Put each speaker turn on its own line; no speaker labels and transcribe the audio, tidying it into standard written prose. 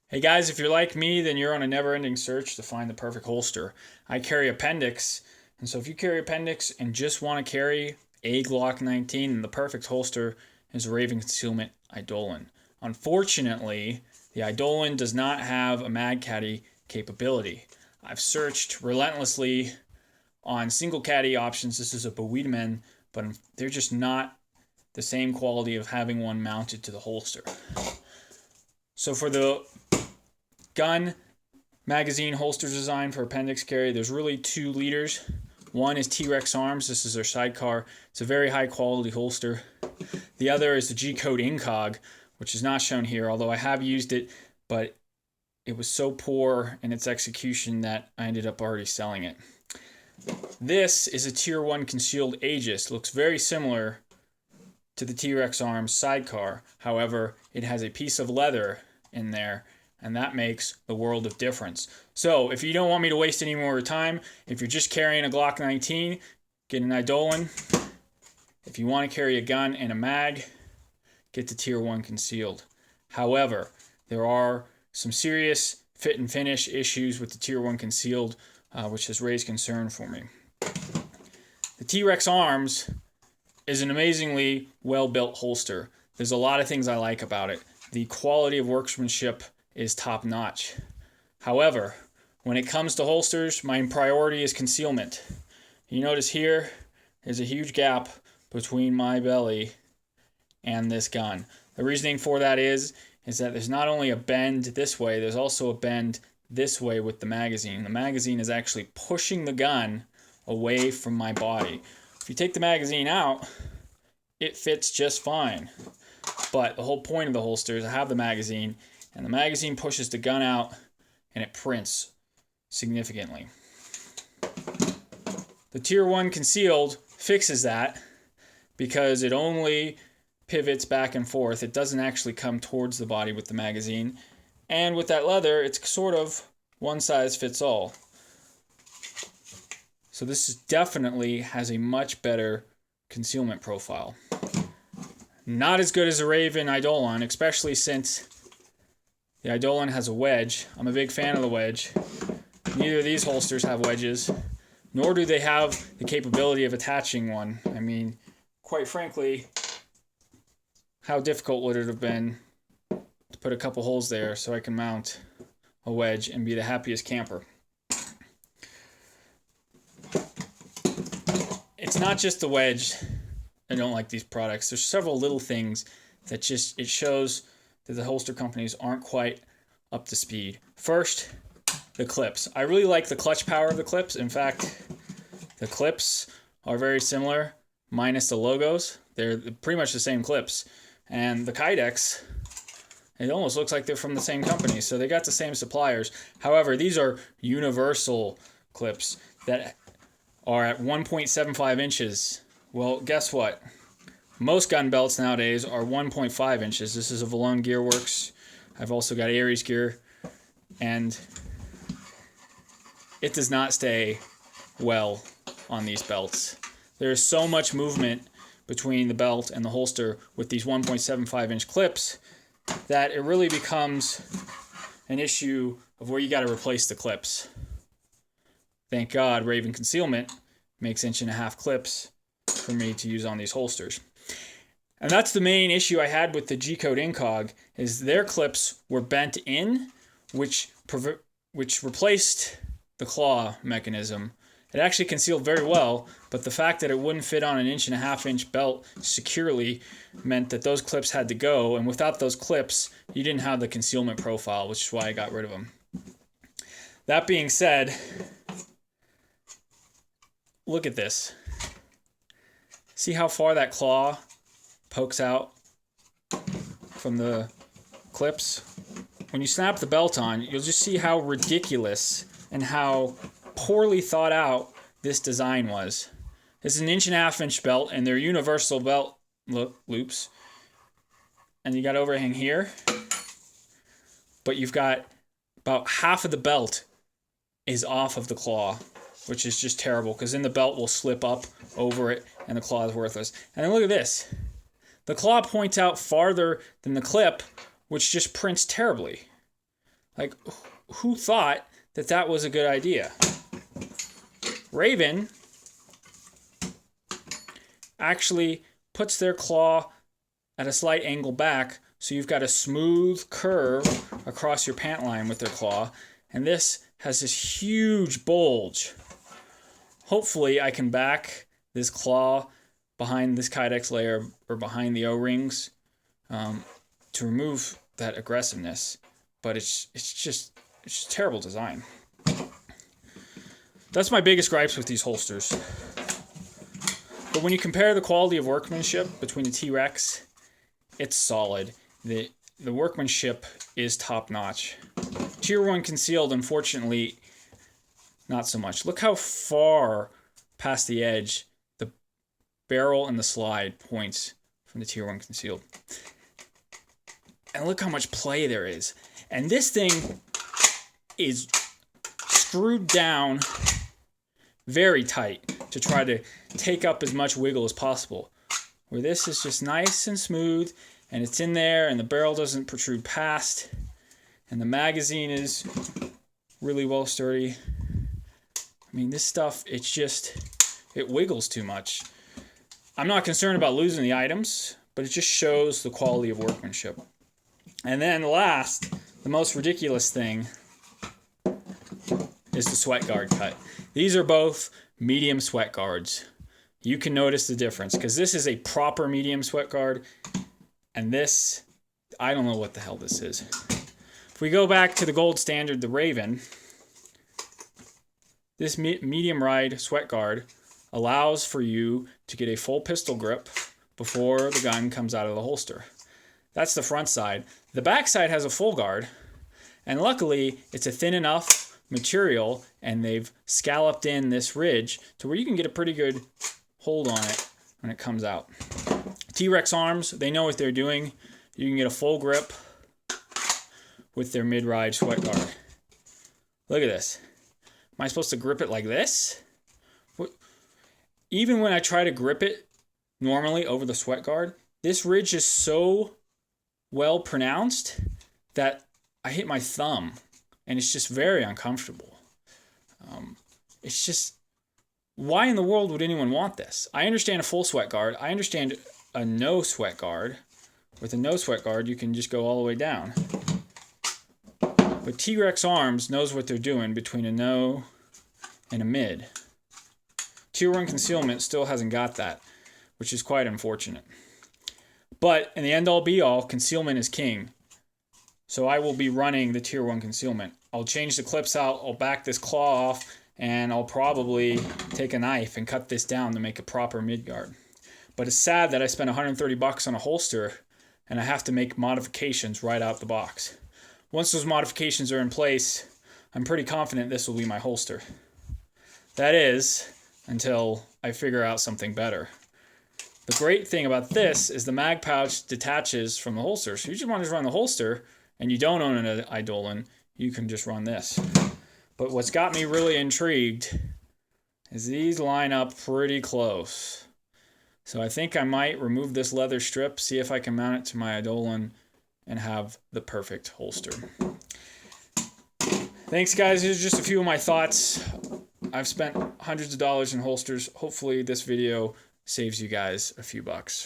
Hey guys, if you're like me, then you're on a never-ending search to find the perfect holster. I carry appendix, and so if you carry appendix and just want to carry a Glock 19, then the perfect holster is a Raven Concealment Eidolon. Unfortunately, the Eidolon does not have a mag caddy capability. I've searched relentlessly on single caddy options. This is a Bowiedemann, but they're just not the same quality of having one mounted to the holster. So for the gun magazine holster design for appendix carry, there's really two leaders. One is T-Rex Arms. This is their Sidecar. It's a very high quality holster. The other is the G-Code Incog, which is not shown here, although I have used it, but it was so poor in its execution that I ended up already selling it. This is a Tier 1 concealed AGIS. It looks very similar to the T-Rex Arms Sidecar. However, it has a piece of leather in there, and that makes the world of difference. So if you don't want me to waste any more time, if you're just carrying a Glock 19, get an Eidolon. If you want to carry a gun and a mag, get the Tier 1 concealed. However, there are some serious fit and finish issues with the Tier 1 concealed, which has raised concern for me. The T-Rex Arms is an amazingly well-built holster. There's a lot of things I like about it. The quality of workmanship is top-notch. However, when it comes to holsters, my priority is concealment. You notice here, there's a huge gap between my belly and this gun. The reasoning for that is that there's not only a bend this way, there's also a bend this way with the magazine. The magazine is actually pushing the gun away from my body. If you take the magazine out, it fits just fine. But the whole point of the holster is to have the magazine, and the magazine pushes the gun out and it prints significantly. The Tier 1 concealed fixes that because it only pivots back and forth. It doesn't actually come towards the body with the magazine. And with that leather, it's sort of one size fits all. So this definitely has a much better concealment profile. Not as good as a Raven Eidolon, especially since the Eidolon has a wedge. I'm a big fan of the wedge. Neither of these holsters have wedges, nor do they have the capability of attaching one. I mean, quite frankly, how difficult would it have been to put a couple holes there so I can mount a wedge and be the happiest camper? It's not just the wedge I don't like these products. There's several little things that it shows that the holster companies aren't quite up to speed. First, the clips. I really like the clutch power of the clips. In fact, the clips are very similar, minus the logos. They're pretty much the same clips. And the Kydex, it almost looks like they're from the same company, so they got the same suppliers. However, these are universal clips that are at 1.75 inches. Well, guess what? Most gun belts nowadays are 1.5 inches. This is a Valone Gearworks. I've also got Aries gear, and it does not stay well on these belts. There is so much movement between the belt and the holster with these 1.75 inch clips that it really becomes an issue of where you got to replace the clips. Thank God Raven Concealment makes 1.5-inch clips for me to use on these holsters. And that's the main issue I had with the G-Code Incog, is their clips were bent in, which replaced the claw mechanism. It actually concealed very well, but the fact that it wouldn't fit on an 1.5-inch belt securely meant that those clips had to go, and without those clips, you didn't have the concealment profile, which is why I got rid of them. That being said, look at this. See how far that claw pokes out from the clips? When you snap the belt on, you'll just see how ridiculous and how poorly thought out this design was. This is an 1.5-inch belt, and they're universal belt loops. And you got overhang here, but you've got about half of the belt is off of the claw, which is just terrible, because then the belt will slip up over it and the claw is worthless. And then look at this. The claw points out farther than the clip, which just prints terribly. Like, who thought that that was a good idea? Raven actually puts their claw at a slight angle back, so you've got a smooth curve across your pant line with their claw, and this has this huge bulge. Hopefully I can back this claw behind this Kydex layer or behind the O-rings to remove that aggressiveness, but it's just terrible design. That's my biggest gripes with these holsters. But when you compare the quality of workmanship between the T-Rex, it's solid. The workmanship is top-notch. Tier 1 concealed, unfortunately, not so much. Look how far past the edge the barrel and the slide points from the Tier 1 concealed. And look how much play there is. And this thing is screwed down very tight to try to take up as much wiggle as possible. Where this is just nice and smooth, and it's in there, and the barrel doesn't protrude past, and the magazine is really well sturdy. I mean, this stuff, it wiggles too much. I'm not concerned about losing the items, but it just shows the quality of workmanship. And then last, the most ridiculous thing is the sweat guard cut. These are both medium sweat guards. You can notice the difference because this is a proper medium sweat guard, and this, I don't know what the hell this is. If we go back to the gold standard, the Raven, this medium ride sweat guard allows for you to get a full pistol grip before the gun comes out of the holster. That's the front side. The back side has a full guard, and luckily it's a thin enough material, and they've scalloped in this ridge to where you can get a pretty good hold on it when it comes out. T-Rex arms, they know what they're doing. You can get a full grip with their mid-ride sweat guard. Look at this. Am I supposed to grip it like this? Even when I try to grip it normally over the sweat guard, this ridge is so well pronounced that I hit my thumb, and it's just very uncomfortable. It's just, why in the world would anyone want this? I understand a full sweat guard. I understand a no sweat guard. With a no sweat guard, you can just go all the way down. But T-Rex arms knows what they're doing between a no and a mid. Tier 1 concealment still hasn't got that, which is quite unfortunate. But in the end all be all, concealment is king. So I will be running the Tier 1 concealment. I'll change the clips out, I'll back this claw off, and I'll probably take a knife and cut this down to make a proper midguard. But it's sad that I spent $130 on a holster and I have to make modifications right out the box. Once those modifications are in place, I'm pretty confident this will be my holster. That is, until I figure out something better. The great thing about this is the mag pouch detaches from the holster. So you just want to run the holster and you don't own an Eidolon, you can just run this. But what's got me really intrigued is these line up pretty close. So I think I might remove this leather strip, see if I can mount it to my Eidolon and have the perfect holster. Thanks guys, these are just a few of my thoughts. I've spent hundreds of dollars in holsters. Hopefully this video saves you guys a few bucks.